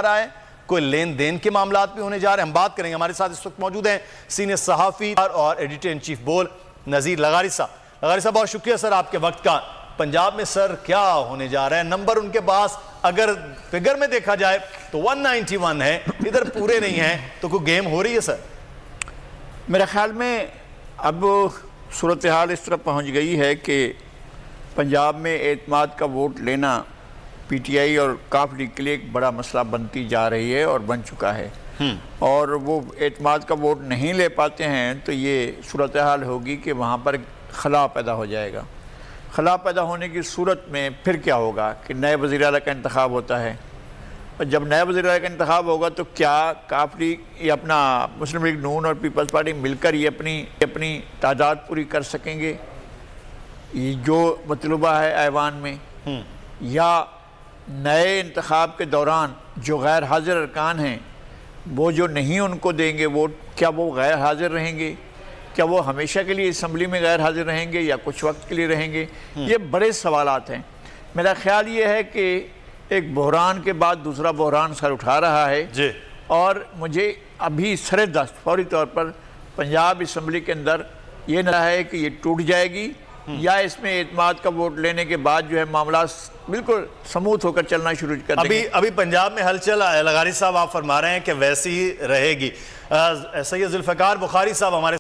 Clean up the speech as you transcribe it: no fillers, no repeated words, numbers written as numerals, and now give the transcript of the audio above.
رہا ہے، کوئی لین دین کے معاملات بھی ہونے جا رہے ہیں. ہم بات کریں گے. ہمارے ساتھ اس وقت موجود ہیں سینئر صحافی اور ایڈیٹر ان چیف بول نذیر لغاری صاحب. لغاری صاحب بہت شکریہ سر آپ کے وقت کا. پنجاب میں سر کیا ہونے جا رہا ہے؟ نمبر ان کے پاس اگر فگر میں دیکھا جائے تو 191 ہے، ادھر پورے نہیں ہیں، تو کوئی گیم ہو رہی ہے سر؟ میرے خیال میں اب صورتحال اس طرح پہنچ گئی ہے کہ پنجاب میں اعتماد کا ووٹ لینا پی ٹی آئی اور کاف لیگ کے لیے ایک بڑا مسئلہ بنتی جا رہی ہے اور بن چکا ہے. اور وہ اعتماد کا ووٹ نہیں لے پاتے ہیں تو یہ صورتحال ہوگی کہ وہاں پر خلا پیدا ہو جائے گا. خلا پیدا ہونے کی صورت میں پھر کیا ہوگا کہ نئے وزیر اعلیٰ کا انتخاب ہوتا ہے، اور جب نئے وزیر اعلیٰ کا انتخاب ہوگا تو کیا کاف لیگ یا اپنا مسلم لیگ نون اور پیپلز پارٹی مل کر یہ اپنی تعداد پوری کر سکیں گے یہ جو مطلوبہ ہے ایوان میں، یا نئے انتخاب کے دوران جو غیر حاضر ارکان ہیں وہ جو نہیں ان کو دیں گے ووٹ، کیا وہ غیر حاضر رہیں گے؟ کیا وہ ہمیشہ کے لیے اسمبلی میں غیر حاضر رہیں گے یا کچھ وقت کے لیے رہیں گے؟ یہ بڑے سوالات ہیں. میرا خیال یہ ہے کہ ایک بحران کے بعد دوسرا بحران سر اٹھا رہا ہے جی. اور مجھے ابھی سر دست فوری طور پر پنجاب اسمبلی کے اندر یہ نہ ہے کہ یہ ٹوٹ جائے گی یا اس میں اعتماد کا ووٹ لینے کے بعد جو ہے معاملات بالکل سموتھ ہو کر چلنا شروع کر دیں گے. ابھی پنجاب میں ہلچل لغاری صاحب آپ فرما رہے ہیں کہ ویسی ہی رہے گی. سید ذوالفقار بخاری صاحب ہمارے